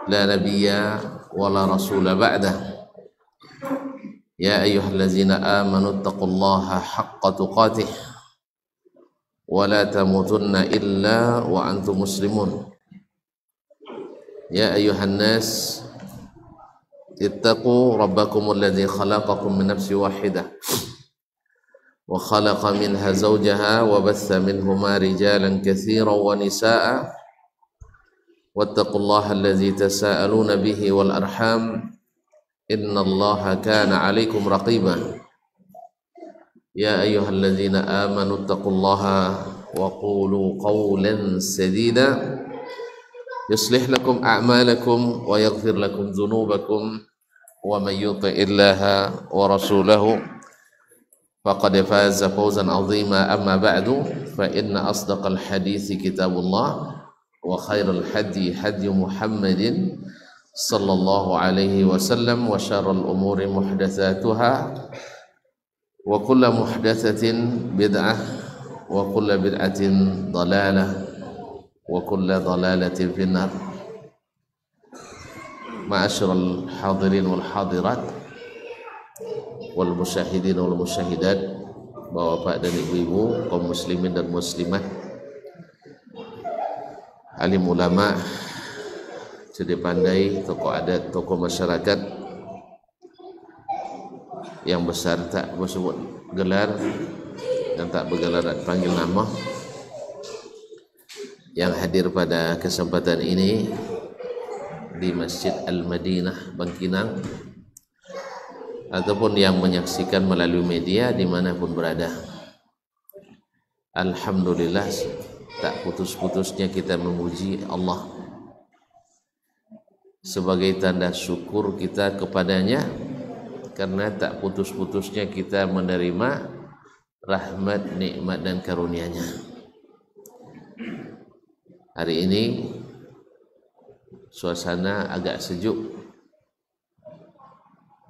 لا نبي ولا رسول بعده يا أيها الذين آمنوا اتقوا الله حق تقاته ولا تموتن إلا وأنتم مسلمون يا أيها الناس اتقوا ربكم الذي خلقكم من نفس واحدة وخلق منها زوجها وبث منهما رجالا كثيرا ونساء واتقوا الله الذي تساءلون به والأرحام إن الله كان عليكم رقيبا يا أيها الذين آمنوا اتقوا الله وقولوا قولا سديدا يصلح لكم أعمالكم ويغفر لكم ذنوبكم ومن يطع الله ورسوله فقد فاز فوزا عظيما أما بعد فإن أصدق الحديث كتاب الله وخير الهدي هدي محمد صلى الله عليه وسلم وشر الأمور محدثاتها وكل محدثة بدعة وكل بدعة ضلالة وكل ضلالة في النار. معاشر الحاضرين والحاضرات wal musyahidin wal musyahidat, bapak dan ibu-ibu, kaum muslimin dan muslimat, alim ulama, cerdik pandai, tokoh adat, tokoh masyarakat yang besar tak bersebut gelar dan tak bergelar tak panggil nama, yang hadir pada kesempatan ini di Masjid Al-Madinah Bangkinang ataupun yang menyaksikan melalui media dimanapun berada. Alhamdulillah, tak putus-putusnya kita memuji Allah sebagai tanda syukur kita kepadanya, karena tak putus-putusnya kita menerima rahmat, nikmat dan karunia-Nya. Hari ini suasana agak sejuk,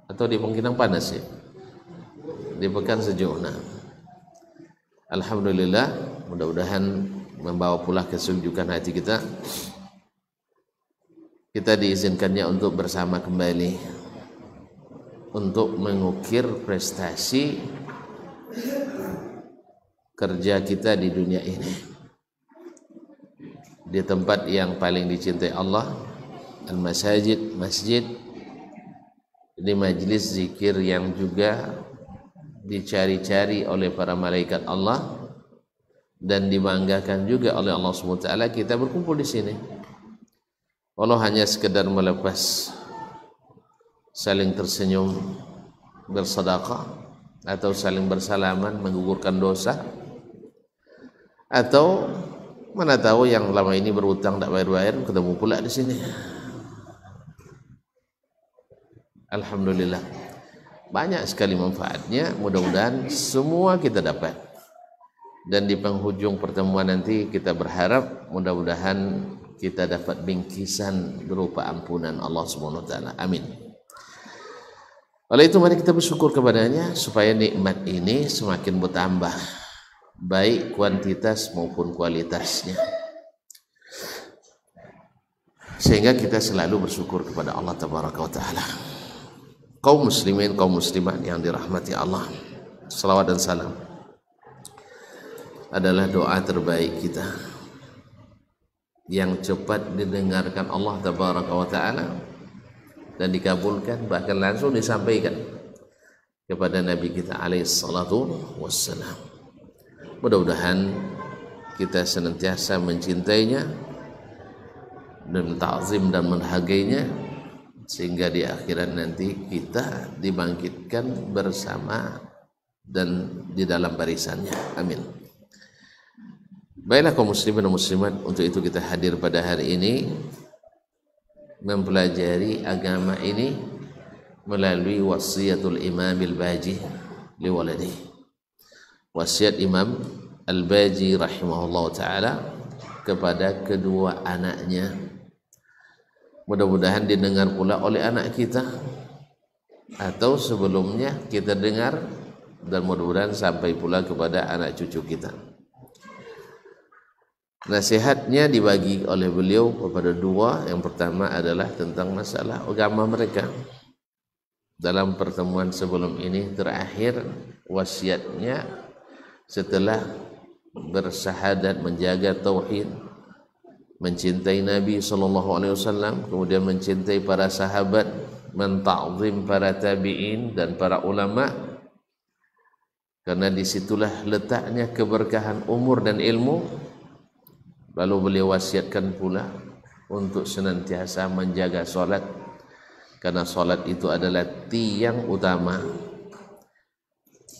atau di Bangkinang panas ya, di Pekan sejuk. Nah, alhamdulillah, mudah-mudahan membawa pula kesejukan hati kita. Kita diizinkannya untuk bersama kembali untuk mengukir prestasi kerja kita di dunia ini, di tempat yang paling dicintai Allah, al-masajid, masjid, di majlis zikir yang juga dicari-cari oleh para malaikat Allah dan dibanggakan juga oleh Allah SWT. Kita berkumpul di sini walau hanya sekedar melepas, saling tersenyum, bersedekah, atau saling bersalaman, menggugurkan dosa, atau mana tahu yang lama ini berutang tak bayar-bayar ketemu pula di sini. Alhamdulillah, banyak sekali manfaatnya. Mudah-mudahan semua kita dapat, dan di penghujung pertemuan nanti kita berharap mudah-mudahan kita dapat bingkisan berupa ampunan Allah Subhanahu wa taala. Amin. Oleh itu mari kita bersyukur kepadanya supaya nikmat ini semakin bertambah, baik kuantitas maupun kualitasnya, sehingga kita selalu bersyukur kepada Allah Tabaraka wa taala. Kaum muslimin, kaum muslimat yang dirahmati Allah, salawat dan salam adalah doa terbaik kita yang cepat didengarkan Allah Tabaraka wa taala dan dikabulkan, bahkan langsung disampaikan kepada Nabi kita alaihi salatu wassalam. Mudah-mudahan kita senantiasa mencintainya dan ta'zim dan menghargainya, sehingga di akhirat nanti kita dibangkitkan bersama dan di dalam barisannya. Amin. Baiklah kaum muslimin dan muslimat, untuk itu kita hadir pada hari ini mempelajari agama ini melalui wasiatul Imam Al-Baji liwaladi. Wasiat Imam Al-Baji rahimahullah ta'ala kepada kedua anaknya. Mudah-mudahan didengar pula oleh anak kita, atau sebelumnya kita dengar, dan mudah-mudahan sampai pula kepada anak cucu kita. Nasihatnya dibagi oleh beliau kepada dua. Yang pertama adalah tentang masalah agama mereka. Dalam pertemuan sebelum ini terakhir, wasiatnya setelah bersyahadat, menjaga tauhid, mencintai Nabi SAW, kemudian mencintai para sahabat, menta'zim para tabi'in dan para ulama, karena disitulah letaknya keberkahan umur dan ilmu. Lalu beliau wasiatkan pula untuk senantiasa menjaga solat, karena solat itu adalah tiang utama,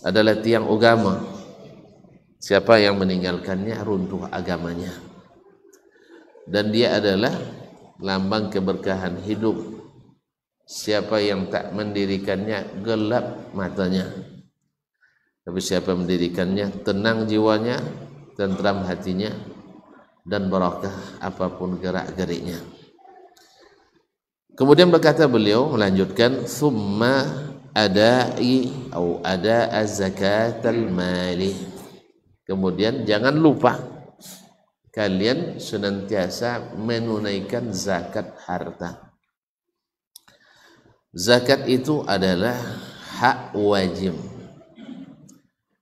adalah tiang agama. Siapa yang meninggalkannya runtuh agamanya, dan dia adalah lambang keberkahan hidup. Siapa yang tak mendirikannya gelap matanya, tapi siapa yang mendirikannya tenang jiwanya, tentram hatinya, dan barakah apapun gerak-geriknya. Kemudian berkata beliau, melanjutkan, summa adai atau ada az-zakatal mali. Kemudian jangan lupa kalian senantiasa menunaikan zakat harta. Zakat itu adalah hak wajib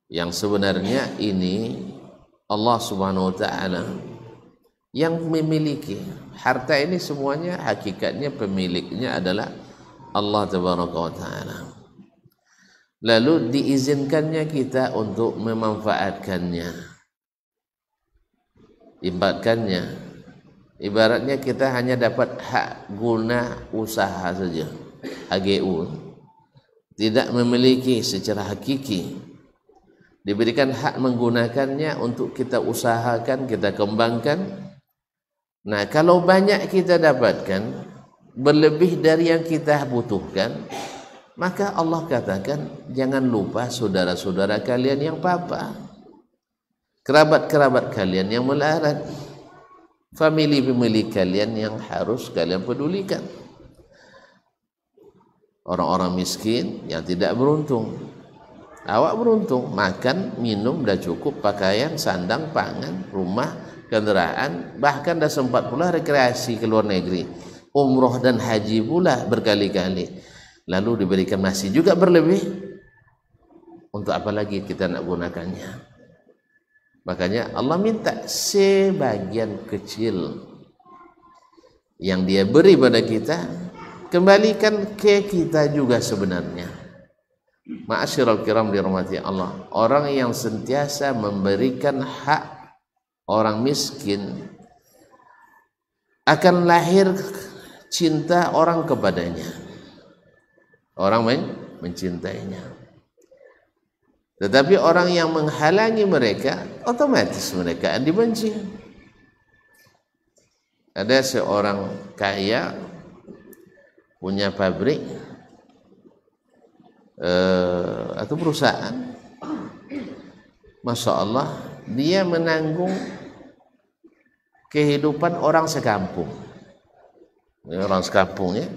yang sebenarnya ini Allah Subhanahu wa taala yang memiliki harta ini. Semuanya hakikatnya pemiliknya adalah Allah Tabaraka wa taala. Lalu diizinkannya kita untuk memanfaatkannya, ibaratnya kita hanya dapat hak guna usaha saja, HGU, tidak memiliki secara hakiki. Diberikan hak menggunakannya untuk kita usahakan, kita kembangkan. Nah, kalau banyak kita dapatkan berlebih dari yang kita butuhkan, maka Allah katakan jangan lupa saudara-saudara kalian yang papa, kerabat-kerabat kalian yang melarat, famili-famili kalian yang harus kalian pedulikan, orang-orang miskin yang tidak beruntung. Awak beruntung, makan, minum dah cukup, pakaian, sandang, pangan, rumah, kendaraan, bahkan dah sempat pula rekreasi ke luar negeri, umroh dan haji pula berkali-kali. Lalu diberikan masih juga berlebih. Untuk apa lagi kita nak gunakannya? Makanya Allah minta sebagian kecil yang dia beri pada kita, kembalikan ke kita juga sebenarnya. Ma'asyiral kiram dirahmati Allah, orang yang sentiasa memberikan hak orang miskin akan lahir cinta orang kepadanya, orang mencintainya. Tetapi orang yang menghalangi mereka, otomatis mereka dibenci. Ada seorang kaya punya pabrik atau perusahaan, Masya Allah, dia menanggung kehidupan orang sekampung. Orang sekampungnya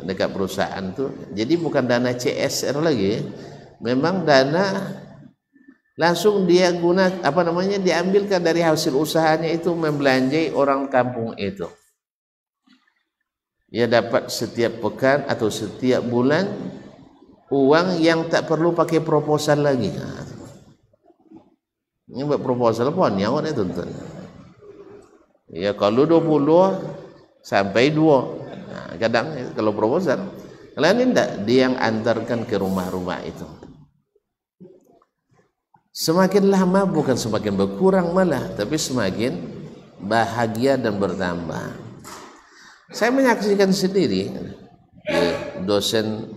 dekat perusahaan itu. Jadi bukan dana CSR lagi, memang dana langsung dia diambilkan dari hasil usahanya itu, membelanjai orang kampung itu. Dia dapat setiap pekan atau setiap bulan uang yang tak perlu pakai proposal lagi. Ini buat proposal pun yang awak tuntut. Ya kalau 20 sampai 2. Kadang kalau proposal, kalau ini tidak, dia yang antarkan ke rumah-rumah itu. Semakin lama bukan semakin berkurang malah, tapi semakin bahagia dan bertambah. Saya menyaksikan sendiri, dosen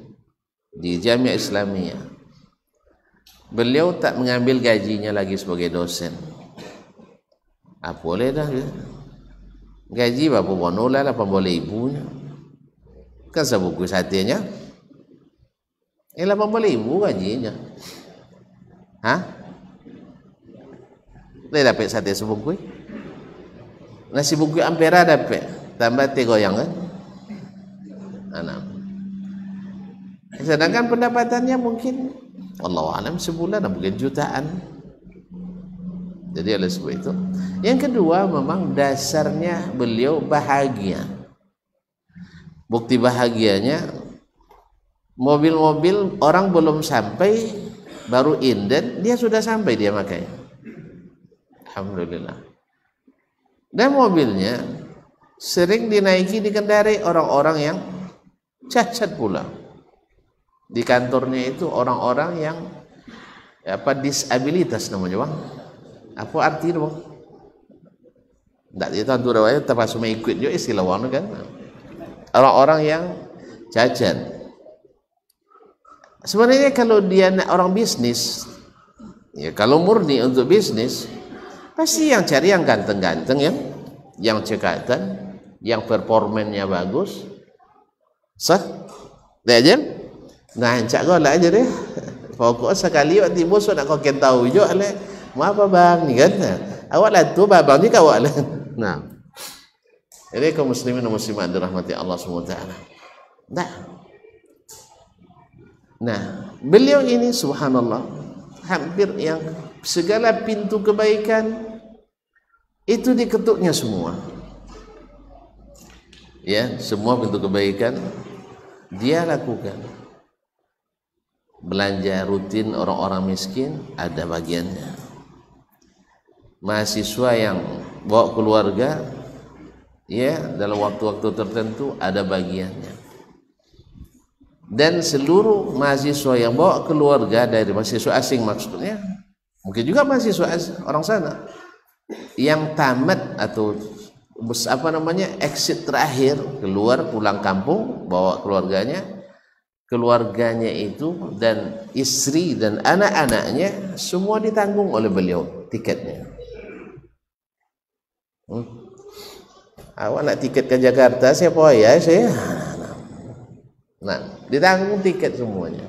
di Jamiah Islamiyah, beliau tak mengambil gajinya lagi sebagai dosen. Boleh dah gaji berapa bonola 80.000 kan sebungkus satenya, 80.000 gajinya. Dia dapat sate sebungkus, nasi bungkus ampera dapat, tambah teh goyang kan. Sedangkan pendapatannya mungkin Allah alam sebulan mungkin jutaan. Jadi oleh sebab itu, yang kedua memang dasarnya beliau bahagia. Bukti bahagianya, mobil-mobil orang belum sampai baru inden, dia sudah sampai, dia makanya. Alhamdulillah. Dan mobilnya sering dinaiki, dikendarai orang-orang yang cacat pula. Di kantornya itu orang-orang yang disabilitas namanya bang. Apa arti itu bang? Tidak itu antu rawanya terpaksa mengikut juga istilah bang kan. Orang-orang yang cacat. Sebenarnya kalau dia orang bisnis, ya kalau murni untuk bisnis, pasti yang cari yang ganteng-ganteng, yang cekatan, yang performanya bagus, sah, deh aja, ngancak kau lah aja deh, pokok sekali waktu bos nak kau tahu juga le, mau apa bang ni kan, awak lah tu babang ni kau awak lah, nah, ini kaum muslimin dan muslimat dirahmati Allah SWT. Nah, beliau ini subhanallah hampir yang segala pintu kebaikan itu diketuknya semua. Ya, semua pintu kebaikan dia lakukan. Belanja rutin orang-orang miskin ada bagiannya. Mahasiswa yang bawa keluarga ya dalam waktu-waktu tertentu ada bagiannya. Dan seluruh mahasiswa yang bawa keluarga dari mahasiswa asing maksudnya, mungkin juga mahasiswa orang sana yang tamat atau exit terakhir, keluar pulang kampung bawa keluarganya itu dan istri dan anak-anaknya semua ditanggung oleh beliau tiketnya. Awak nak tiket ke Jakarta siapa ya saya? Nah, ditanggung tiket semuanya.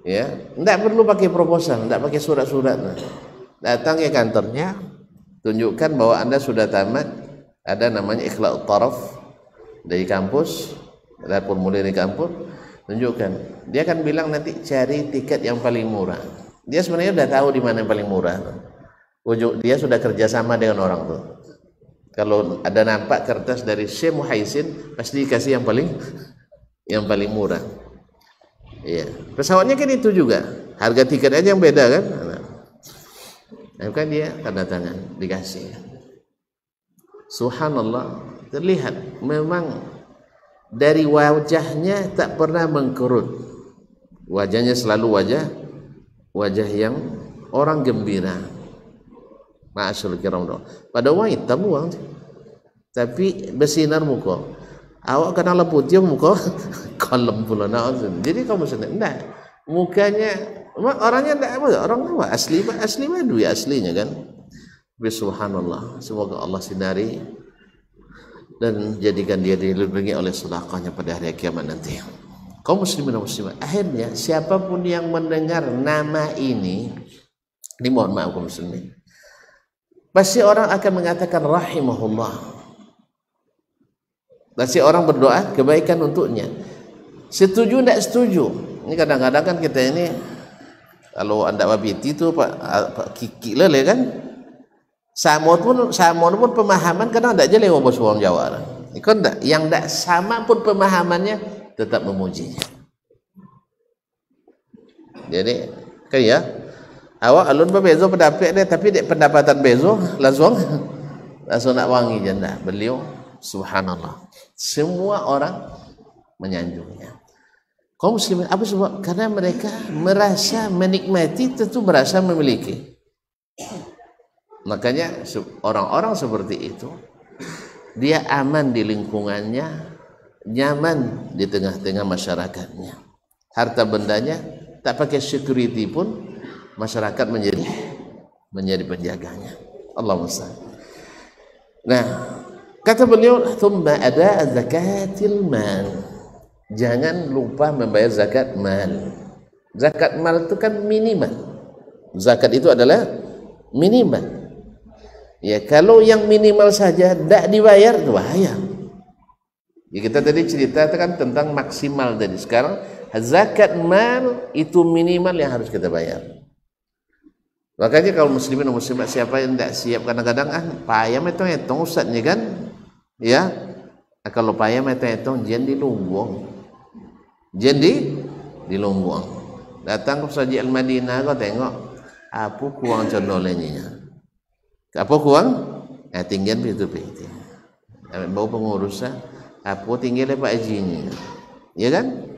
Ya, tidak perlu pakai proposal, tidak pakai surat-surat. Datang ke kantornya, tunjukkan bahwa Anda sudah tamat, ada namanya ikhlaq taraf dari kampus, ada formulir di kampus, tunjukkan. Dia akan bilang nanti cari tiket yang paling murah. Dia sebenarnya sudah tahu di mana yang paling murah. Dia sudah kerjasama dengan orang tuh. Kalau ada nampak kertas dari Syekh Muhaisin, pasti dikasih yang paling murah. Iya, pesawatnya kan itu juga, harga tiket aja yang beda kan. Nah, kan dia tanda tangan dikasih. Subhanallah, terlihat memang dari wajahnya tak pernah mengkerut. Wajahnya selalu wajah yang orang gembira. Ma'asyul kiram. Pada wajah hitam uang, tapi bersinar muka. Awak kena putih muka kalem pula naazun. Jadi kamu senang enggak mukanya orangnya enggak orang apa asli Badui aslinya kan. Subhanallah, semoga Allah sinari dan jadikan dia dilindungi oleh sedekahnya pada hari kiamat nanti. Kaum muslimin dan muslimat, akhirnya siapapun yang mendengar nama ini mohon maaf kaum muslimin, pasti orang akan mengatakan rahimahullah. Pasti orang berdoa kebaikan untuknya. Setuju tidak setuju? Ini kadang-kadang kan kita ini kalau anda babiti itu Pak Kiki lele kan. Sama pun pemahaman kadang tidak jelas bos orang Jawa. Ikon tidak, yang tidak sama pun pemahamannya tetap memujinya. Jadi kan ya, awak alun bebezo pendapat dia, tapi dek pendapatan bezo langsung nak wangi janda beliau. Subhanallah, semua orang menyanjungnya. Kaum muslimin apa sebab? Karena mereka merasa menikmati, tentu merasa memiliki. Makanya orang-orang seperti itu dia aman di lingkungannya, nyaman di tengah-tengah masyarakatnya. Harta bendanya tak pakai security pun masyarakat menjadi penjaganya. Allahumma salli. Nah, kata beliau, "Tsumma ada zakatil mal." Jangan lupa membayar zakat mal. Zakat mal itu kan minimal. Zakat itu adalah minimal. Ya, kalau yang minimal saja tidak dibayar itu bahaya. Ya, kita tadi cerita kan tentang maksimal tadi. Sekarang zakat mal itu minimal yang harus kita bayar. Makanya kalau muslimin dan muslimat siapa yang tidak siap, kadang-kadang payah metong-etong ustaznya kan, ya. Kalau payah metong-etong jen di lumbung, di lumbung. Datang ke Masjid Al-Madinah kau tengok apa kurang condolenya, apa kurang? Tinggian itu. Bau pengurusnya, apa tinggal Pak Haji, ya kan?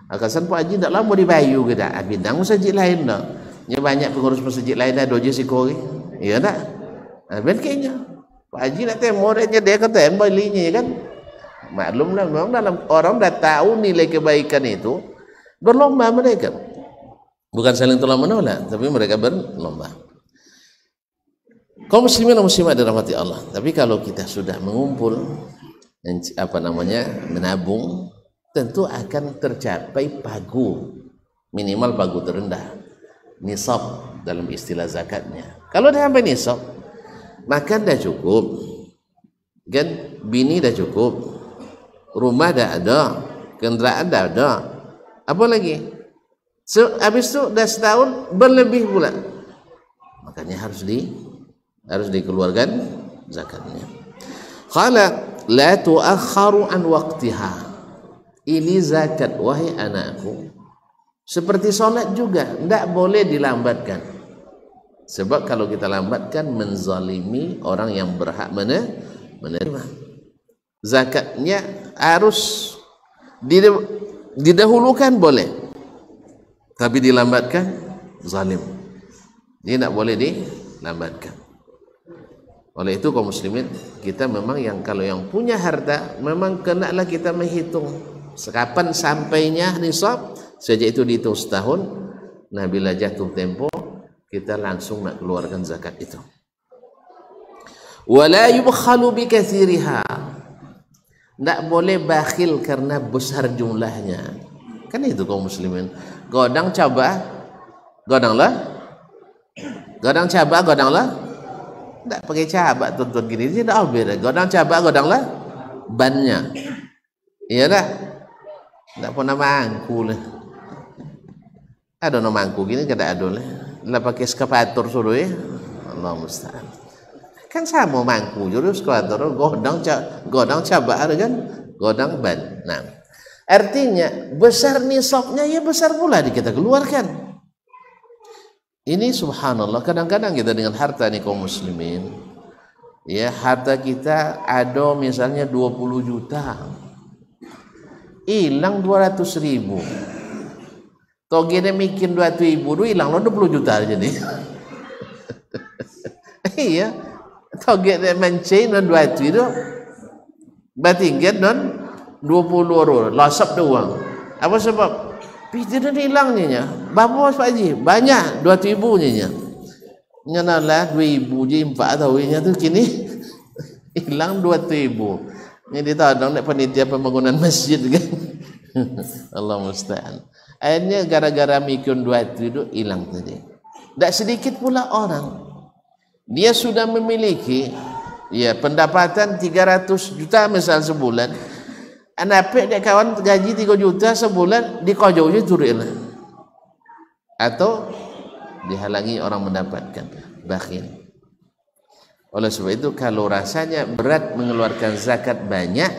Akasan Pak Haji tak lama dibayu kita, bidang masjid lain dah. Nya banyak pengurus masjid lain ada je si kori, ya tak? Ben kayaknya Pak Haji nak temo dia kata balinya, ya kan? Maklumlah memang dalam orang dah tahu nilai kebaikan itu, berlomba mereka. Bukan saling tolak menolak, tapi mereka berlomba. Kaum muslimin dan muslimat dirahmati Allah. Tapi kalau kita sudah mengumpul menabung, tentu akan tercapai pagu, minimal pagu terendah, nisab dalam istilah zakatnya. Kalau dah sampai nisab, makan dah cukup, kan? Bini dah cukup, rumah dah ada, kendaraan dah ada, apa lagi? Habis itu dah setahun berlebih pula, makanya harus dikeluarkan zakatnya. Qala la tu'akhkharu an waqtiha. Ini zakat wahai anakku, seperti solat juga, tidak boleh dilambatkan. Sebab kalau kita lambatkan menzalimi orang yang berhak menerima. Zakatnya harus didahulukan boleh, tapi dilambatkan zalim. Dia tidak boleh dilambatkan. Oleh itu kaum muslimin, kita memang kalau yang punya harta memang kenalah kita menghitung kapan sampainya nisab. Sejak itu dihitung setahun. Nah bila jatuh tempo kita langsung nak keluarkan zakat itu. Wala yubkhalu bi katsiriha. Tidak boleh bakhil karena besar jumlahnya. Kan itu kaum muslimin. Godang cabah, godanglah. Tak pakai cabak tuntut gini, dia dah beda. Godang cabak, godanglah bannya. Iya dah. Tak pernah mangku lah. Ada no mangku gini kada ada lah. Lah pakai eskapator suruh ya. Allah musta'an. Kan sama mangku juru eskapator, godang cabak ada kan? Godang ban. Nah, artinya besar nisabnya ya besar pula kita keluarkan. Ini subhanallah, kadang-kadang kita dengan harta nih kaum muslimin, ya harta kita ada misalnya 20 juta, hilang 200.000, togene mikir 200.000 itu hilang 20 juta aja nih. Iya, togene mencari 200 itu, batingkan non 20 orang, lasap doang. Apa sebab? Tidak hilangnya, berapa Pak Haji? Banyak, 200.000 nya. Nyanalah 2.000 je 4 tahunnya tu kini hilang 200.000. Ini ditadang nak panitia pembangunan masjid kan. Allah musta'an. Akhirnya gara-gara mikun 200 itu hilang tadi. Tak sedikit pula orang, dia sudah memiliki ya pendapatan 300 juta misal sebulan. Anak dia kawan gaji 3 juta sebulan dikojok je turun atau dihalangi orang mendapatkan, bakhil. Oleh sebab itu kalau rasanya berat mengeluarkan zakat banyak,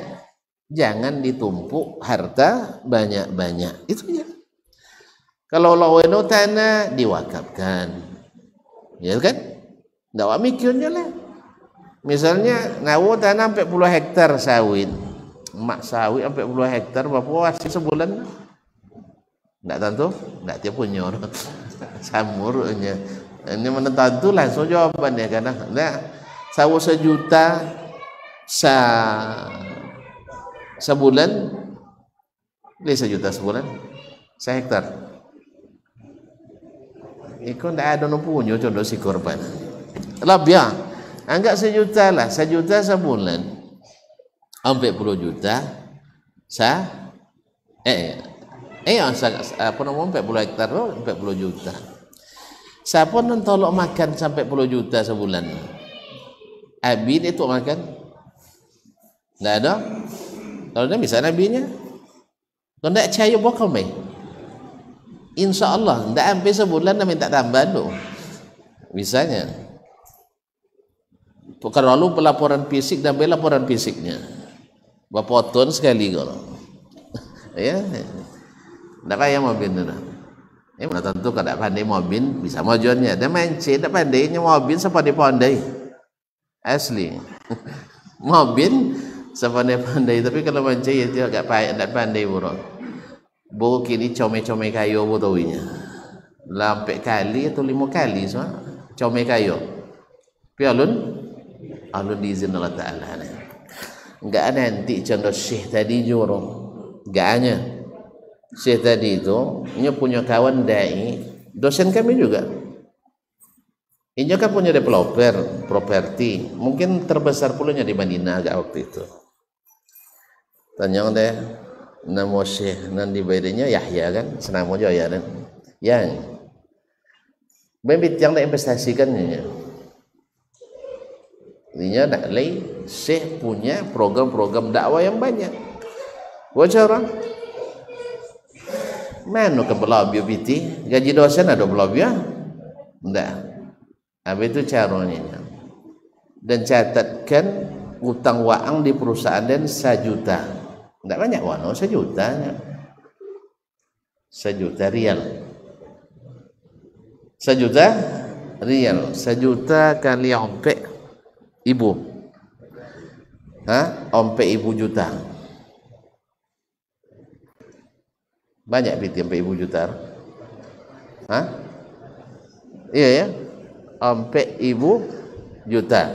jangan ditumpuk harta banyak-banyak. Itu ya. Kalau laweno tanah diwakafkan, ya kan? Ndak wa mikirnya lah. Misalnya ngawo tanah 40 hektar sawit. Mak sawit sampai 10 hektar berapa hasil sebulan? Enggak tentu, enggak tiap punya orang. Samurnya. Ini mana tentu langsung jawabannya karena nah, sawo 1 juta sebulan, beli 1 juta sebulan, 1 hektar. Iko ndak ada no punya contoh si korban. Lebih ya, anggap 1 juta lah, 1 juta sebulan. 40 juta apa namanya 40 hektar 40 juta. Siapa non tolok makan sampai 10 juta sebulan? Abid itu makan? Enggak ada. Kalau dia bisa nabinya. Kalau enggak percaya bakal mai. Insya-Allah enggak sampai sebulan dah minta tambahan tu. Misalnya kalau pelaporan fisik dan laporan fisiknya bapoton sekali kalau ya tidak kayak mobil itu ya mana tentu kalau pandai mobil bisa majuannya dia mancing tidak pandainya mobil sepandai-pandai asli mobil sepandai-pandai tapi kalau mancing itu agak pandai buruk bu kini come-come kayu bu tahunya lampai kali atau 5 kali semua come kayu tapi alun diizin Allah Ta'ala enggak ada nanti contoh syekh tadi jurung enggak hanya syekh tadi itu dia punya kawan dai dosen kami juga ini kan punya developer properti mungkin terbesar pulanya di Madinah agak waktu itu tanya deh nama syekh nan dibayarnya Yahya kan senama Jaya kan yang bebit yang investasikannya Artinya nak lay syekh punya program-program dakwah yang banyak. Wajar mana ke belabia piti gaji dosen ada belabia? Tidak. Habis itu caranya. Dan catatkan utang waang di perusahaan dan 1 juta. Tidak banyak wano 1 juta. 1 juta rial. 1 juta rial. 1 juta kali ompek ibu, ompek ibu juta, banyak piti ompek ibu juta, iya ya, ompek ibu juta.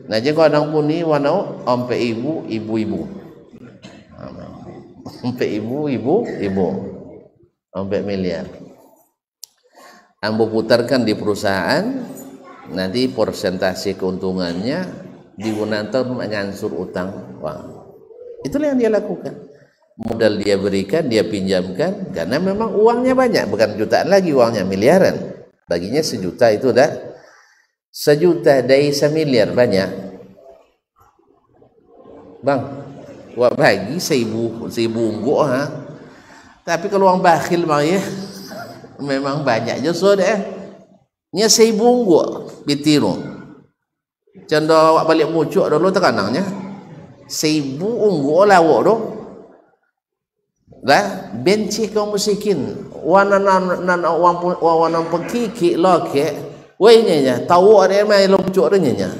Nah jika orang puni wanau ompek ibu, ompek ibu, ompek miliar. Ambo putarkan di perusahaan. Nanti persentase keuntungannya digunakan mengansur utang wang. Itulah yang dia lakukan. Modal dia berikan, dia pinjamkan karena memang uangnya banyak, bukan jutaan lagi uangnya, miliaran. Baginya 1 juta itu dah 1 juta dari 1 miliar banyak. Bang, wak bagi 1.000 ungguk Tapi kalau uang bakhil mah ya memang banyak je so deh. Nya 1.000 ungguk pitiru. Contoh awak balik mucuk dulu tekanangnya 1.000 ungguk lawak tu. Dah benci kaum musikin. Wana pengkiki loke. Wei nya tahu ada mai lo mucuk nya.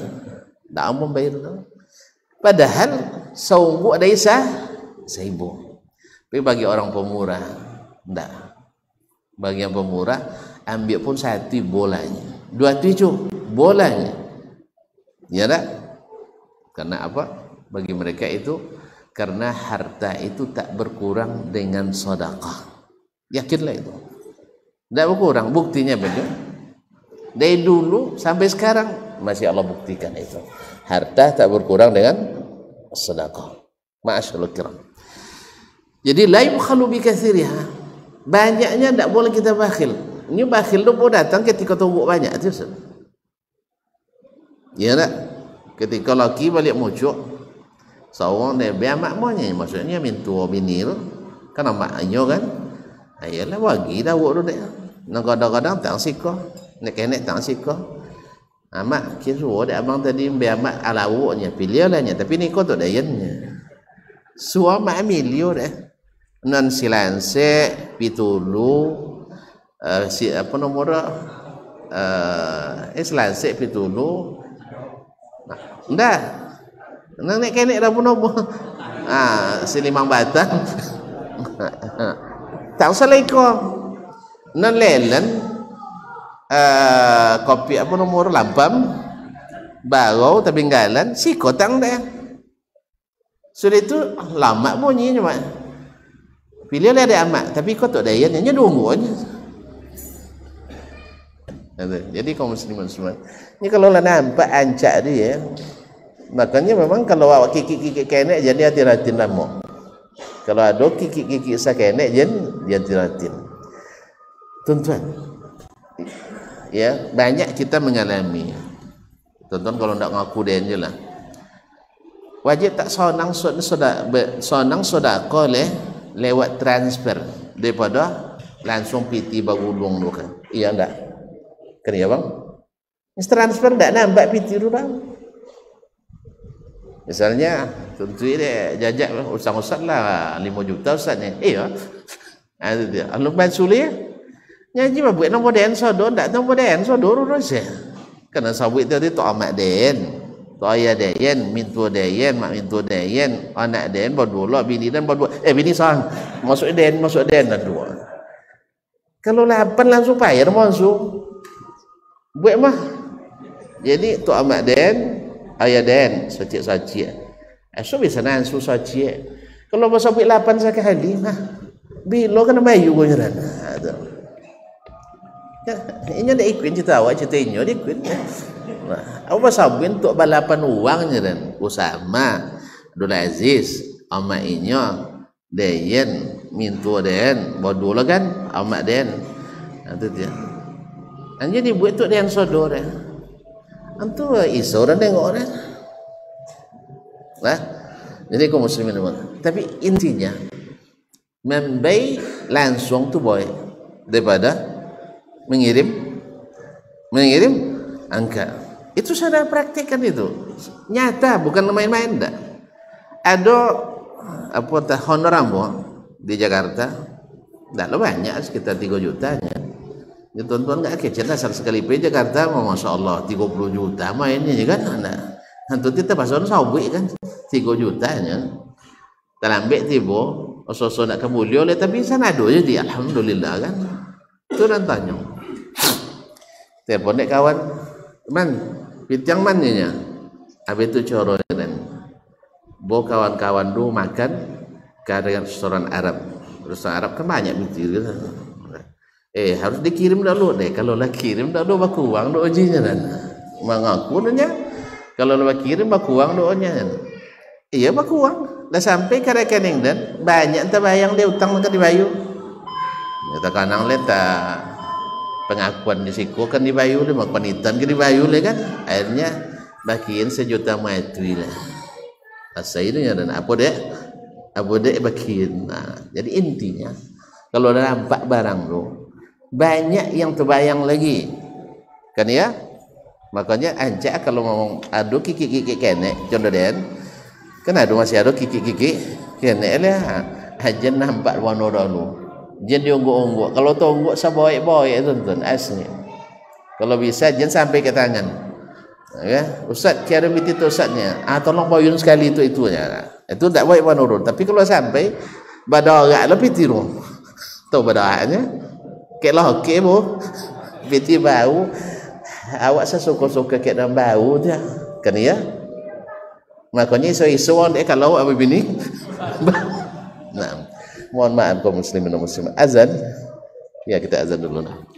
Dak ampun bayar tu. Padahal seungguk ada isa 1.000. Tapi bagi orang pemurah ndak. Bagi yang pemurah ambil pun 1 bolanya 27 bolanya ya tak? Karena apa? Bagi mereka itu karena harta itu tak berkurang dengan sedekah. Yakinlah itu tak berkurang. Buktinya begitu dari dulu sampai sekarang masih Allah buktikan itu harta tak berkurang dengan sedekah. Ma'asyarul kiram. Jadi la yubkhalu bi katsiriha, banyaknya tak boleh kita bakhil. Ini bakhil tu pun datang ketika tumbuk banyak tu. Ya tak? Ketika laki balik mucuk, seorang dia biar mak monya, maksudnya mintua bini tu, kan maknya kan, ayalah bagi dah buat tu dia. Nak kadang-kadang tak siko, nak kenek tak siko. Mak kira dia abang tadi biar mak alawuknya, pilih lahnya, tapi ni kau tu dayannya. Suam mak milio dah, non silanse, pitulu. Si apa nomor selasik pitulu ndak nang nek kenek dah pun nombor si 5 batang tak usah leko nan lelen kopi apa nomor lampam baru tapi galan si kotang dah sudah itu lama bunyinya mak pilih ada amat tapi kau tak dayannya nunggu aja. Jadi kaum muslimin ini kalau lah nampak ancak dia, makanya memang kalau awak kiki kenek jadi hati-hati lama. Kalau ada kiki sakenek jadi hati-hati. Tuan-tuan, ya banyak kita mengalami. Tuan-tuan kalau nak ngaku dia je lah. Wajib tak sonang sedekah lewat transfer daripada langsung piti bagulung tu kan. Iya enggak? Kan ya bang? transfer tak nampak pitiru dah. Misalnya tentu dia jajak usang-usang lah 5 juta ustaz ni. Ya. Ada dia. Aluban sulit. Nyaji mah buat nombor den sodor, tak nombor den sodor saja. Karena sawit tadi tu amat den. Tu ayah den, mintu den, mak mintu den, anak den berdua, bini dan berdua. Bini sang. Masuk den dah dua. Kalau 8 langsung bayar masuk. Buat mah. Jadi tu amat den, ayah den, sacik-sacik. So bisa nansu sacik. Kalau masa buat 8 sekali, bilo kena bayu kau nyeran. Ini ada ikut cerita awak cerita ini ada ikut. Apa sabun untuk balapan uang nyeran. Usama, Abdul Aziz, amak inya, Dayen, mintu den, bodoh lah kan, amak den. Itu dia. Jadi buat tu den sodor. Antu iso dah tengok dah. Nah, jadi kaum muslimin teman. Tapi intinya membayar langsung tu boleh daripada mengirim angka. Itu saya dah praktikkan itu. Nyata, bukan main-main dah. Ada apa honorable di Jakarta. Dah banyak sekitar 3 jutanya. Ya tuan-tuan enggak kecil asal sekali pergi Jakarta, masya Allah 30 juta mainnya kan. Nah, hantu kita pasal sawi kan 3 jutanya. Terlambat tiba, oso-oso nak kembali oleh tapi sana ada je dia, alhamdulillah kan. Tu dan tanya. Telepon dek kawan, man, pitang mannya. Habis itu coro dan bo kawan-kawan dulu makan ke restoran Arab. Restoran Arab kan banyak bintir gitu. Harus dikirim dulu deh. Kalau lah kirim dulu baku uang doanya kan. Mengaku nanya. Kalau lah kirim baku uang doanya kan. Iya baku uang. Dah sampai ke rekening dan banyak terbayang dia utang ke dibayu. Kita kanang letak pengakuan di siku kan dibayu le, mak panitan ke dibayu le kan. Akhirnya bagiin 1 juta matri lah. Asalnya dan apa dek bagiin. Nah, jadi intinya kalau dah nampak barang tu banyak yang terbayang lagi kan ya, makanya anjak kalau ngomong adu kiki kene contoh den kan adu masih adu kiki kene lah aja nampak warna dulu jadi ungguk kalau tu ungguk saboy tuntun asli kalau bisa jangan sampai ke tangan ya ustaz kira biti tu ustaznya tolong bayun sekali itu itu tak baik warna tapi kalau sampai badarak lebih tiru tahu badaraknya kelah okey bu biti bau awak sesuka-suka ke dalam bau dia kan ya makanya iso-iso dia kalau awak bini nah mohon maaf kaum muslimin dan muslimat azan ya kita azan dulu lah.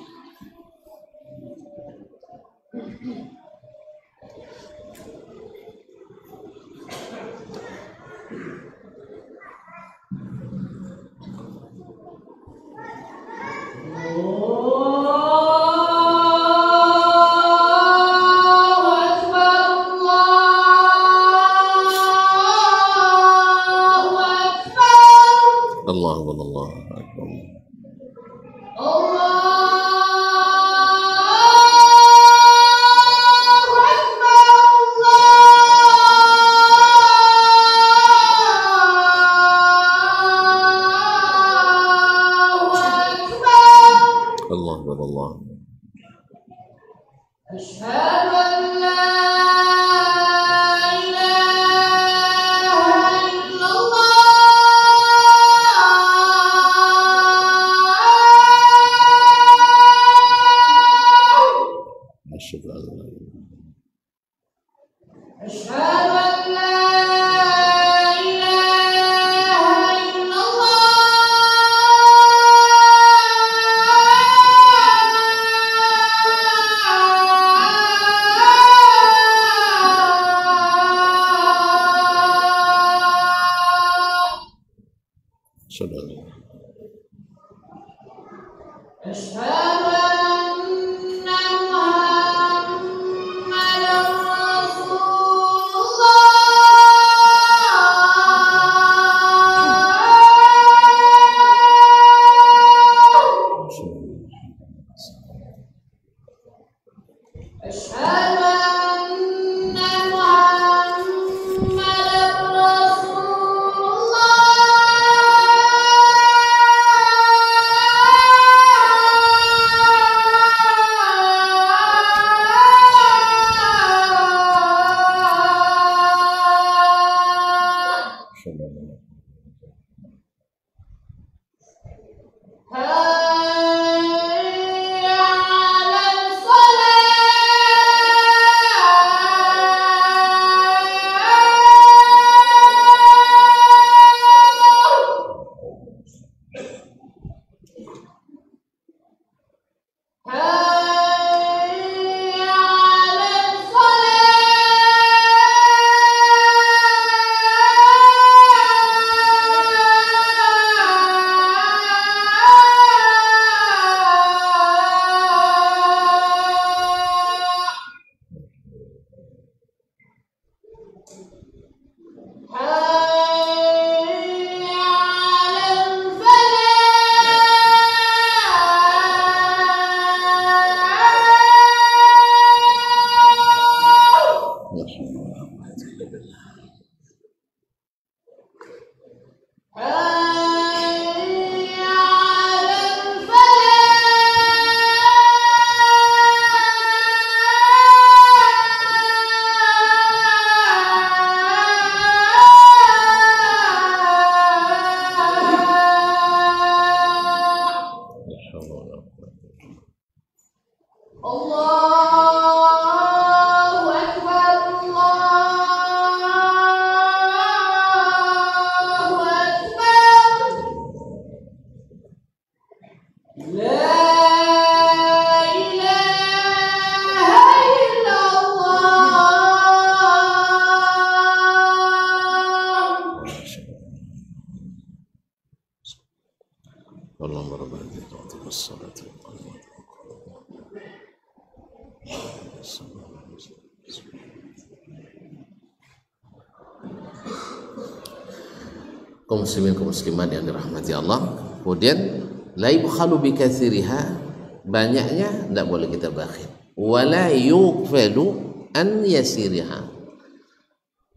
Kaum muslimin kaum muslimat yang dirahmati Allah. Kemudian la yubkhalu bi katsiriha, banyaknya tidak boleh kita bakhil. Wala yughfalu an yasiriha,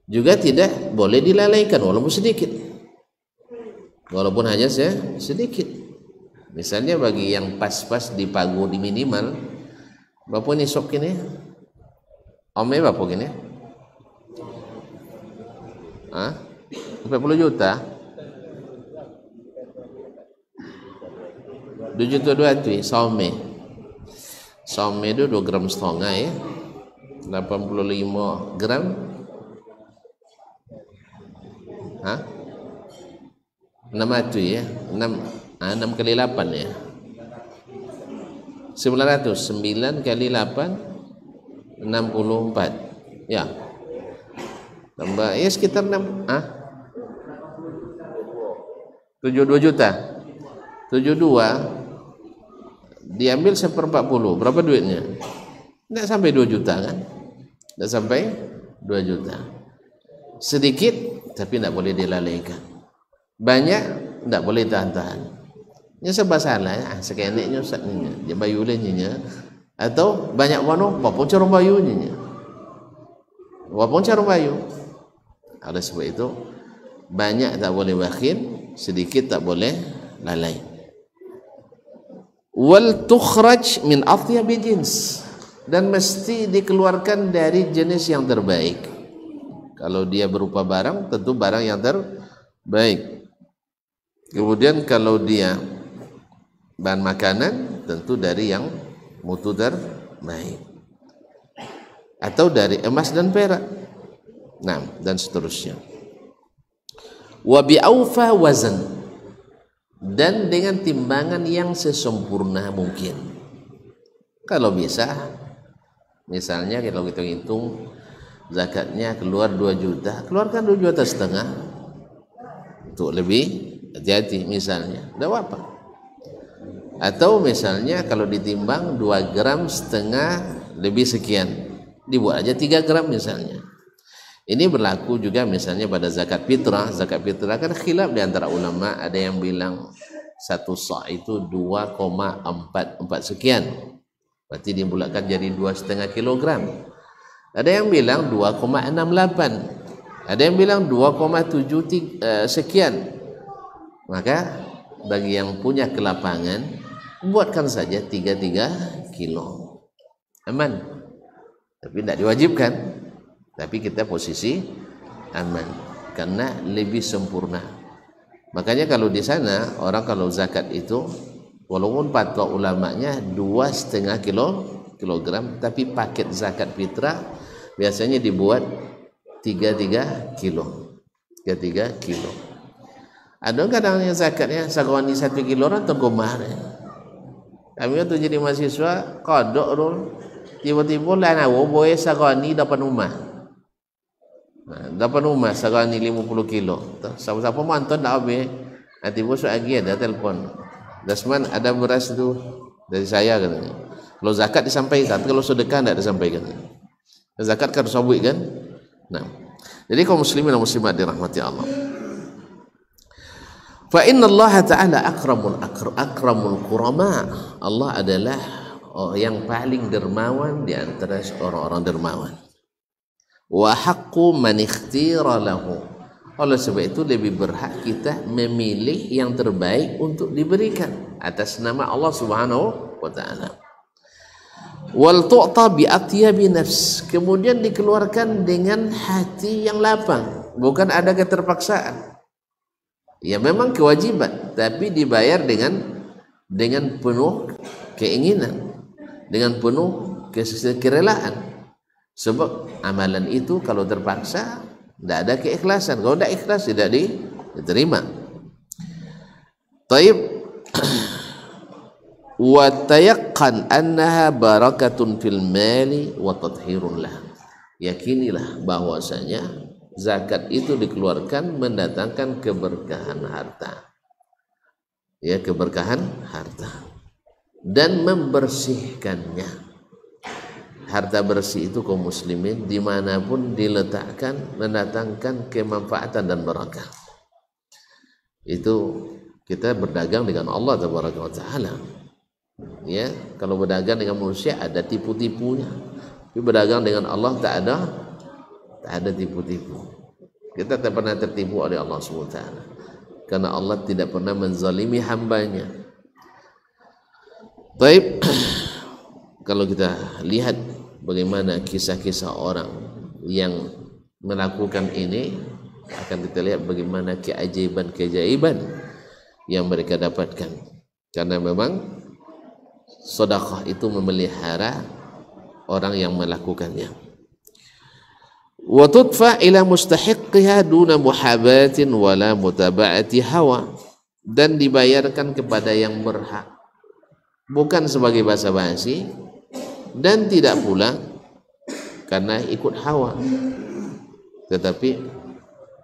juga tidak boleh dilalaikan walaupun sedikit, walaupun hanya sedikit. Misalnya bagi yang pas-pas di pagu di minimal, bapak ini sok ini, omnya bapak ini, 40 juta. 2 juta 2 tu some itu 2,5 gram ya, 85 gram 6 tu ya, 6 kali 8 ya, 900, 9 kali 8 64 ya, tambah ya sekitar 72 juta, 72 diambil 1/40, berapa duitnya? Tidak sampai 2 juta kan? Tidak sampai 2 juta. Sedikit tapi tidak boleh dilalaikan, banyak tidak boleh tahan-tahan. Nya serba salah ya, sekeneknya ustaznya dia bayulennya, atau banyak wano wapun cara bayunya, wapun cara bayu. Oleh sebab itu banyak tak boleh bakhil, sedikit tak boleh lalai. Wal tukhraj min athyabi jins, dan mesti dikeluarkan dari jenis yang terbaik. Kalau dia berupa barang, tentu barang yang terbaik. Kemudian kalau dia bahan makanan, tentu dari yang mutu terbaik, atau dari emas dan perak, nah dan seterusnya. Wa bi aufa wazan, dan dengan timbangan yang sesempurna mungkin. Kalau bisa, misalnya kalau kita hitung zakatnya keluar 2 juta, keluarkan 2 juta setengah untuk lebih hati-hati misalnya, tidak apa. Atau misalnya kalau ditimbang 2,5 gram lebih sekian, dibuat aja 3 gram misalnya. Ini berlaku juga misalnya pada zakat fitrah. Zakat fitrah kan khilaf di antara ulama, ada yang bilang 1 sa' itu 2,44 sekian, berarti dibulatkan jadi 2,5 kilogram. Ada yang bilang 2,68, ada yang bilang 2,7 sekian. Maka bagi yang punya kelapangan, buatkan saja 33 kilo. Aman. Tapi tidak diwajibkan. Tapi kita posisi aman karena lebih sempurna. Makanya kalau di sana orang kalau zakat itu walaupun fatwa ulamanya 2,5 kilogram, tapi paket zakat fitrah biasanya dibuat 33 kilo. 33 kilo. Ada kadang yang zakatnya sagawani 1 kilo atau kemarin. Kami waktu jadi mahasiswa kodok dulu, tiba-tiba lain awak boleh sagawani depan rumah. Depan rumah sagawani 50 kilo. Siapa-siapa mantan dah habis. Nanti bos lagi ada telefon. Dasman ada beras itu dari saya katanya. Kalau zakat disampaikan, kalau sedekah tidak disampaikan. Zakat kan sabui kan. Nah, jadi kaum muslimin dan muslimat dirahmati Allah. Fa inna Allah Ta'ala akramul kurama. Allah adalah yang paling dermawan di antara orang-orang dermawan. Wa haqqu man ikhtira lahu. Oleh sebab itu lebih berhak kita memilih yang terbaik untuk diberikan atas nama Allah Subhanahu wa taala. Wal tu'ta bi atyabi nafs. Kemudian dikeluarkan dengan hati yang lapang, bukan ada keterpaksaan. Ya memang kewajiban, tapi dibayar dengan penuh keinginan, dengan penuh kerelaan. Sebab amalan itu kalau terpaksa tidak ada keikhlasan. Kalau tidak ikhlas tidak diterima. Taib wa tayaqqan annaha barakatun fil mali wa tathhirun lah. Yakinilah bahwasanya zakat itu dikeluarkan mendatangkan keberkahan harta. Ya, keberkahan harta dan membersihkannya. Harta bersih itu kaum muslimin dimanapun diletakkan mendatangkan kemanfaatan dan barakah. Itu kita berdagang dengan Allah Taala. Ya, kalau berdagang dengan manusia ada tipu-tipunya. Tapi berdagang dengan Allah tak ada tipu-tipu. Kita tak pernah tertipu oleh Allah SWT, karena Allah tidak pernah menzalimi hambanya. Baik, kalau kita lihat bagaimana kisah-kisah orang yang melakukan ini, akan kita lihat bagaimana keajaiban-keajaiban yang mereka dapatkan. Karena memang sedekah itu memelihara orang yang melakukannya. Wa tudfa ila mustahiqqiha duna muhabatin wala mutaba'ati hawa, dan dibayarkan kepada yang berhak, bukan sebagai basa-basi dan tidak pula karena ikut hawa, tetapi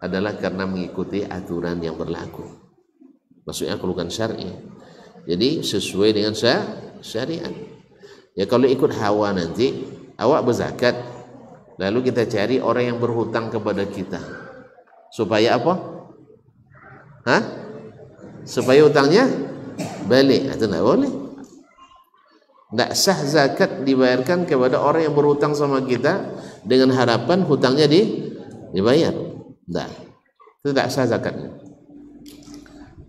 adalah karena mengikuti aturan yang berlaku. Maksudnya kelukan syar'i. Jadi sesuai dengan syariat. Ya kalau ikut hawa nanti awak berzakat, lalu kita cari orang yang berhutang kepada kita supaya apa? Supaya hutangnya balik. Itu tidak boleh. Tidak sah zakat dibayarkan kepada orang yang berhutang sama kita dengan harapan hutangnya dibayar. Tidak. Itu tidak sah zakatnya.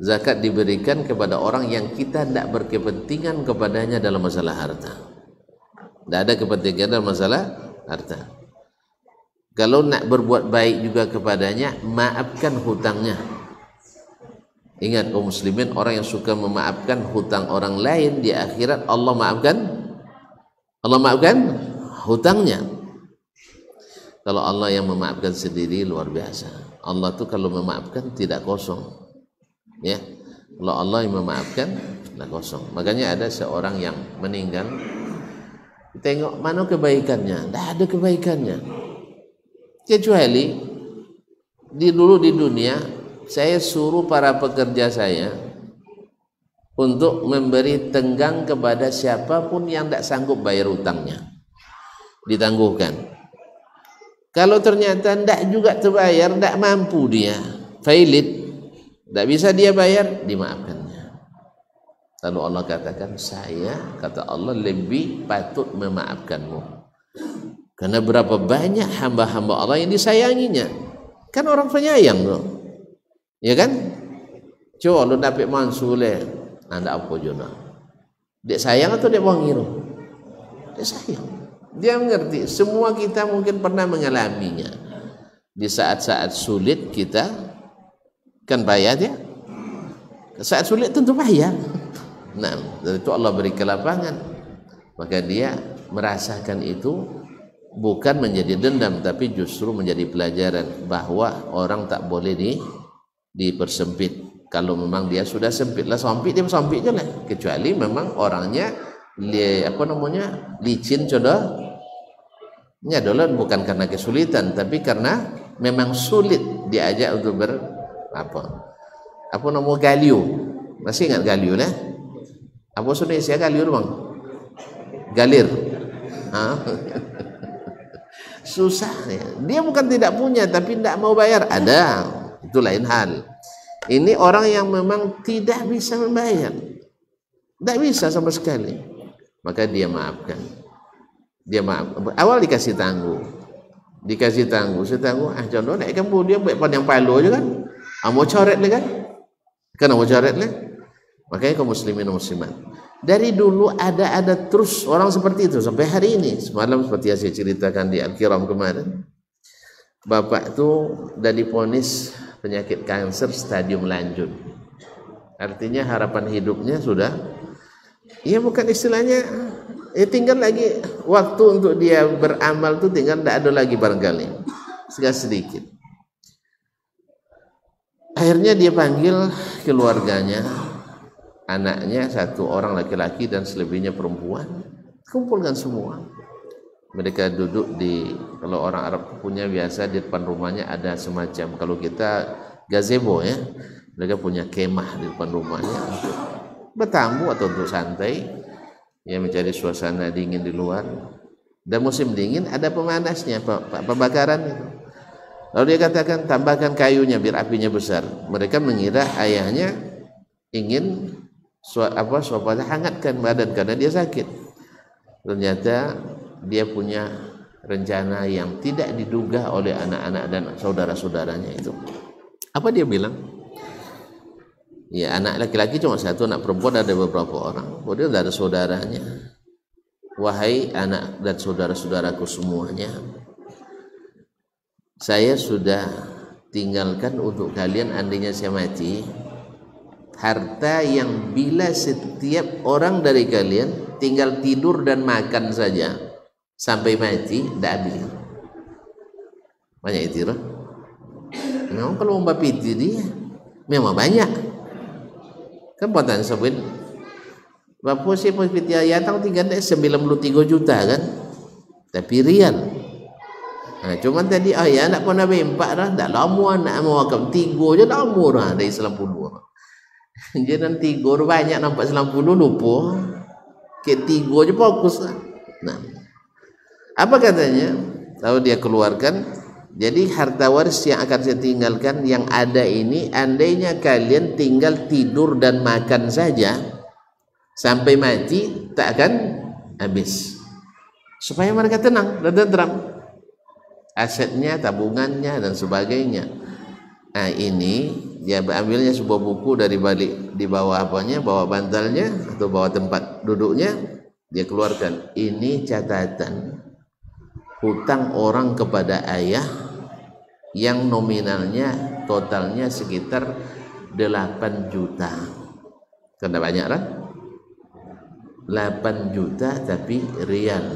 Zakat diberikan kepada orang yang kita tidak berkepentingan kepadanya dalam masalah harta. Tidak ada kepentingan dalam masalah harta. Kalau nak berbuat baik juga kepadanya, maafkan hutangnya. Ingat kaum muslimin, orang yang suka memaafkan hutang orang lain di akhirat Allah maafkan hutangnya. Kalau Allah yang memaafkan sendiri luar biasa. Allah tuh kalau memaafkan tidak kosong. Ya, kalau Allah yang memaafkan tidak kosong. Makanya ada seorang yang meninggal, tengok mana kebaikannya, tidak ada kebaikannya. Kecuali dulu di dunia saya suruh para pekerja saya untuk memberi tenggang kepada siapapun yang tidak sanggup bayar utangnya, ditangguhkan. Kalau ternyata tidak juga terbayar, tidak mampu dia, failit, tidak bisa dia bayar, dimaafkannya. Lalu Allah katakan, saya, kata Allah, lebih patut memaafkanmu Karena berapa banyak hamba-hamba Allah yang disayanginya. Kan orang penyayang tuh. Ya kan? Coba lu dapat mansule, anda apa jono? Dia sayang atau dia wangiru? Dia sayang. Dia mengerti. Semua kita mungkin pernah mengalaminya. Di saat-saat sulit kita kan payah dia. Saat sulit tentu payah. Nah, dari itu Allah beri kelapangan. Maka dia merasakan itu bukan menjadi dendam, tapi justru menjadi pelajaran bahwa orang tak boleh dipersempit. Kalau memang dia sudah sempit lah, sempit dia sempit je lah. Kecuali memang orangnya licin contohnya adalah bukan karena kesulitan, tapi karena memang sulit diajak untuk galio. Masih ingat galio lah? Apa Indonesia galio bang? Galir. Susah ya. Dia bukan tidak punya tapi tidak mau bayar, ada, itu lain hal. Ini orang yang memang tidak bisa membayar, tidak bisa sama sekali, maka dia maafkan. Dia maaf. Awal dikasih tangguh, contoh naik kampung dia buat pandang palu aja kan, mau coret le kan, mau coret le. Makanya kaum muslimin dan muslimat, dari dulu ada terus orang seperti itu sampai hari ini. Semalam seperti yang saya ceritakan di Al-Kiram kemarin, bapak itu sudah divonis penyakit kanker stadium lanjut. Artinya harapan hidupnya sudah, ya bukan istilahnya, tinggal lagi waktu untuk dia beramal tuh tinggal tidak ada lagi barangkali, sedikit. Akhirnya dia panggil keluarganya, anaknya satu orang laki-laki dan selebihnya perempuan, kumpulkan semua. Mereka duduk kalau orang Arab punya biasa di depan rumahnya ada semacam, kalau kita gazebo ya, mereka punya kemah di depan rumahnya untuk bertamu atau untuk santai, ya mencari suasana dingin di luar. Dan musim dingin ada pemanasnya, pembakaran itu. Lalu dia katakan tambahkan kayunya biar apinya besar. Mereka mengira ayahnya ingin suapanya hangatkan badan karena dia sakit. Ternyata dia punya rencana yang tidak diduga oleh anak-anak dan saudara-saudaranya itu. Apa dia bilang? Ya, anak laki-laki cuma satu, anak perempuan ada beberapa orang. Kemudian ada saudaranya. Wahai anak dan saudara-saudaraku semuanya, saya sudah tinggalkan untuk kalian andainya saya mati, harta yang bila setiap orang dari kalian tinggal tidur dan makan saja sampai mati tidak habis. Banyak itu loh. Memang kalau mau piti dia memang banyak. Kan buatan sebut bapak sih piti ayatang tinggal 93 juta kan, tapi rial. Nah, cuman tadi ayah nak pernah bempak dah, tak lama nak mau akam 3 je lama dah dari 90. Jangan 3 banyak nampak 90 lupa. Ke 3 je fokus lah. Nah, apa katanya? Lalu dia keluarkan, jadi harta waris yang akan saya tinggalkan yang ada ini, andainya kalian tinggal tidur dan makan saja sampai mati tak akan habis. Supaya mereka tenang dan tentram, asetnya, tabungannya dan sebagainya. Nah, ini dia ambilnya sebuah buku dari balik di bawah bawah bantalnya atau bawah tempat duduknya, dia keluarkan ini catatan hutang orang kepada ayah yang nominalnya totalnya sekitar 8 juta. Karena banyak kan? 8 juta tapi rial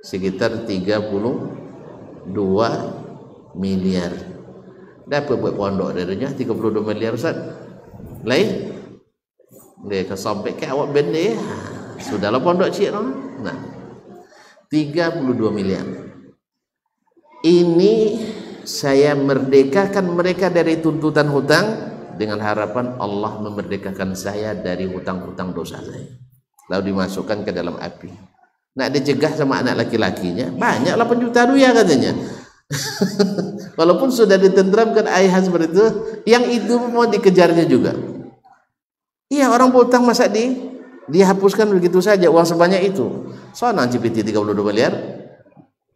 sekitar 32 miliar. Dapat buat pondok darinya 32 miliar Ustaz. Lain dia kesampai ke awak benda ya. Sudahlah pondok cik noh. Nah, 32 miliar. Ini saya merdekakan mereka dari tuntutan hutang dengan harapan Allah memerdekakan saya dari hutang-hutang dosa saya. Lalu dimasukkan ke dalam api. Nak dicegah sama anak laki-lakinya, banyak 8 juta rupiah katanya. Walaupun sudah ditentramkan ayah seperti itu, yang itu mau dikejarnya juga. Iya, orang berhutang masa Dia hapuskan begitu saja uang sebanyak itu. Soalnya CPT 32 miliar.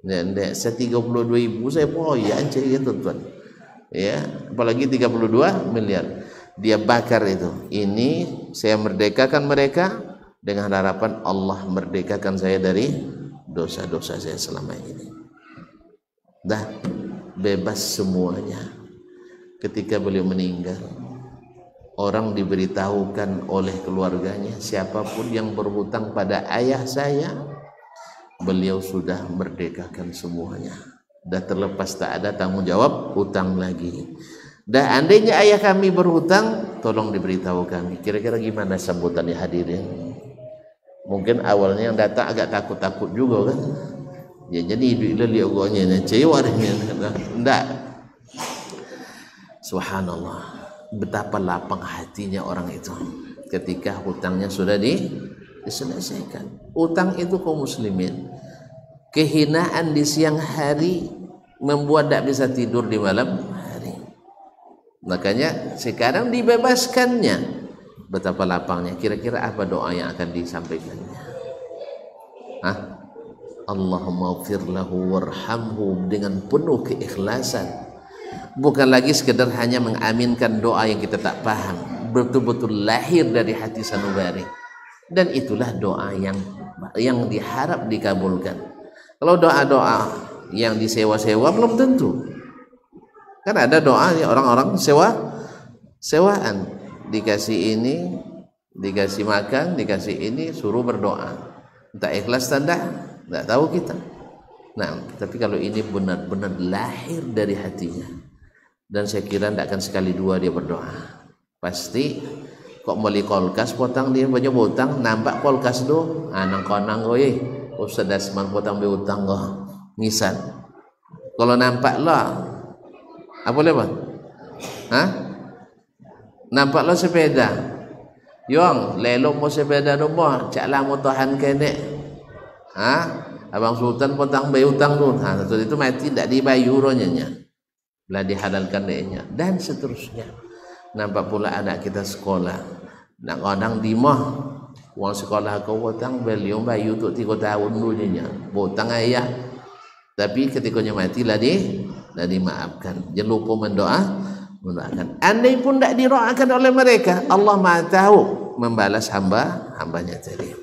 Ndak, saya 32.000 saya poya aja gitu tuan. Ya, apalagi 32 miliar. Dia bakar itu. Ini saya merdekakan mereka dengan harapan Allah merdekakan saya dari dosa-dosa saya selama ini. Dah bebas semuanya. Ketika beliau meninggal, orang diberitahukan oleh keluarganya, siapapun yang berhutang pada ayah saya, beliau sudah merdekakan semuanya. Dah terlepas, tak ada tanggung jawab hutang lagi. Dah andainya ayah kami berhutang, tolong diberitahu kami. Kira-kira gimana sambutannya hadirin? Mungkin awalnya yang datang agak takut-takut juga kan. Ya jadi hidup dia gonya cewa enggak. Subhanallah. Betapa lapang hatinya orang itu ketika hutangnya sudah diselesaikan. Hutang itu kaum muslimin, kehinaan di siang hari membuat tidak bisa tidur di malam hari. Makanya sekarang dibebaskannya. Betapa lapangnya. Kira-kira apa doa yang akan disampaikannya? Allahumma ighfir lahu warhamhu, dengan penuh keikhlasan. Bukan lagi sekedar hanya mengaminkan doa yang kita tak paham, betul-betul lahir dari hati sanubari. Dan itulah doa yang diharap dikabulkan. Kalau doa-doa yang disewa-sewa belum tentu. Kan ada doa yang orang-orang sewaan, dikasih ini, dikasih makan, dikasih ini, suruh berdoa. Entah ikhlas tanda, tidak tahu kita. Nah, tapi kalau ini benar-benar lahir dari hatinya, dan saya kira tidak akan sekali dua dia berdoa. Pasti kok beli kulkas potang dia banyak utang, nampak kulkas do, nang konang goye, Ustaz Dasman potang be utang go, ngisan. Kalau nampak lah, apa lepas? Nampak lo sepeda, yong lelok mau sepeda rumah, cak lah mau tahan kene. Abang Sultan potang be utang tu, itu mati tidak dibayuronya. Lah dihalalkan dehnya dan seterusnya. Nampak pula anak kita sekolah, nak kadang di mah uang sekolah kau hutang beliau bayu untuk 3 tahun dulunya hutang ayah, tapi ketikanya mati lah dimaafkan. Jangan lupa mendoakan. Andai pun tidak didoakan oleh mereka, Allah Maha tahu membalas hambanya tadi.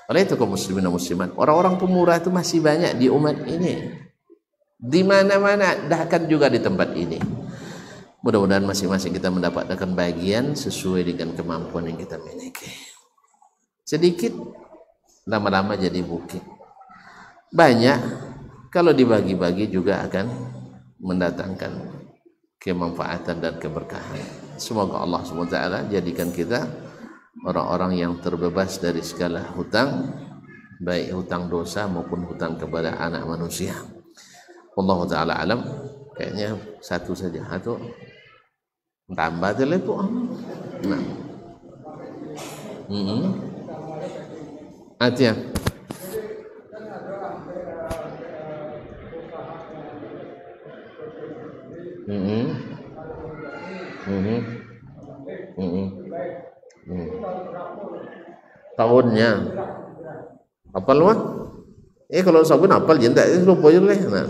Oleh itu kaum muslimin dan muslimat, orang-orang pemurah itu masih banyak di umat ini. Di mana-mana, bahkan juga di tempat ini. Mudah-mudahan masing-masing kita mendapatkan bagian sesuai dengan kemampuan yang kita miliki. Sedikit, lama-lama jadi bukit. Banyak, kalau dibagi-bagi juga akan mendatangkan kemanfaatan dan keberkahan. Semoga Allah SWT jadikan kita orang-orang yang terbebas dari segala hutang, baik hutang dosa maupun hutang kepada anak manusia. Allah Ta'ala alam. Kayaknya satu saja atau tambah telepon. Nah, Atia. Tahunnya apal mah? Kalau sabun apal jentak lupa je lah. Nah.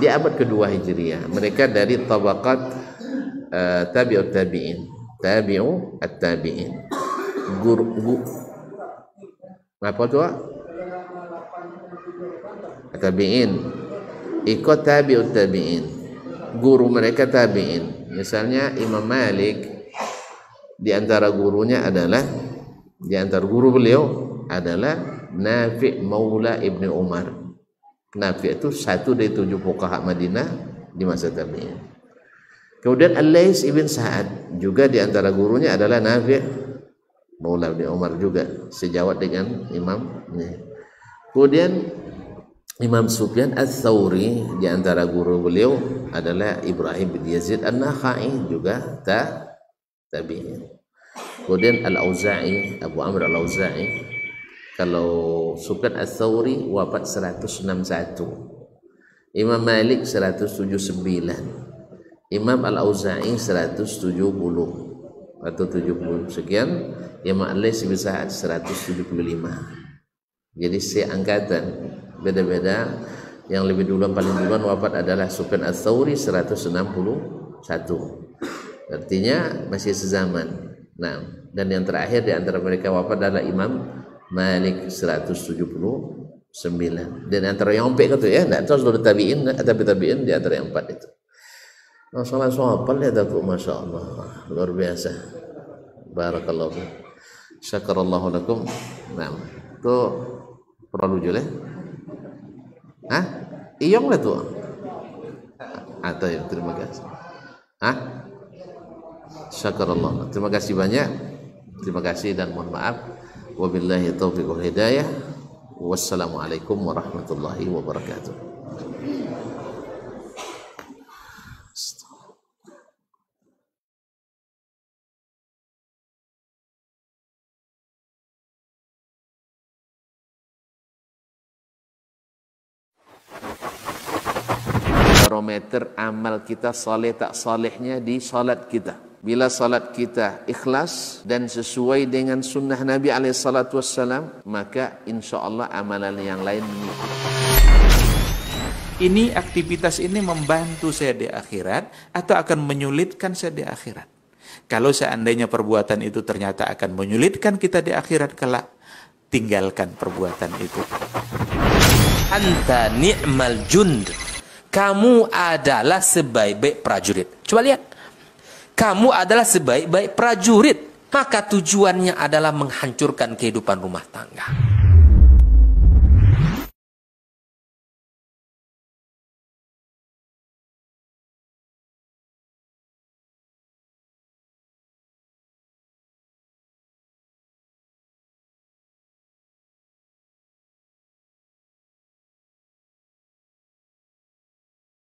Di abad kedua Hijriah, mereka dari tabaqat tabi'ut tabi'in, tabi'u at-tabi'in. Apa tu? Tabi'in. Ikut tabi'ut tabi'in. Guru mereka tabi'in. Misalnya Imam Malik, di antara gurunya adalah, di antara guru beliau adalah Nafi' Maula Ibni Umar. Nafi' itu satu dari 7 fuqaha Madinah di masa tabi'in. Kemudian Al-Lais ibn Sa'ad juga di antara gurunya adalah Nafi' Maula Ibni Umar juga, sejawat dengan Imam. Kemudian Imam Sufyan Ats-Tsauri di antara guru beliau adalah Ibrahim bin Yazid An-Nakhai juga tabi'in. Kemudian Al-Auza'i, Abu Amr Al-Auza'i. Kalau Sufyan Ats-Tsauri wafat 161, Imam Malik 179, Imam Al-Auza'i 170 atau 70 sekian, Imam Ali sebesar 175. Jadi seangkatan, beda-beda. Yang lebih duluan, paling duluan wafat adalah Sufyan Ats-Tsauri 161. Artinya masih sezaman. Nah, dan yang terakhir di antara mereka wafat adalah Imam Malik 179. Dan antara yang empat itu ya, enggak tahu seluruh tabi'in, tapi tabi'in di antara yang empat itu. Masalah soal ya tapi Masya Allah, luar biasa. Barakallahu fiik. Syakarallahu lakum. Nah, itu perlu jule. Hah? Iyong lah tuh. Atau ya, terima kasih. Hah? Syakarallah. Terima kasih banyak. Terima kasih dan mohon maaf. Wabillahi taufiq wal hidayah. Wassalamualaikum warahmatullahi wabarakatuh. Barometer amal kita saleh tak salehnya di salat kita. Bila salat kita ikhlas dan sesuai dengan sunnah Nabi SAW, maka insya Allah amalan yang lain mengikuti. Ini aktivitas ini membantu saya di akhirat atau akan menyulitkan saya di akhirat? Kalau seandainya perbuatan itu ternyata akan menyulitkan kita di akhirat kelak, tinggalkan perbuatan itu. Anta ni'mal jund. Kamu adalah sebaik-baik prajurit. Coba lihat. Kamu adalah sebaik-baik prajurit. Maka tujuannya adalah menghancurkan kehidupan rumah tangga.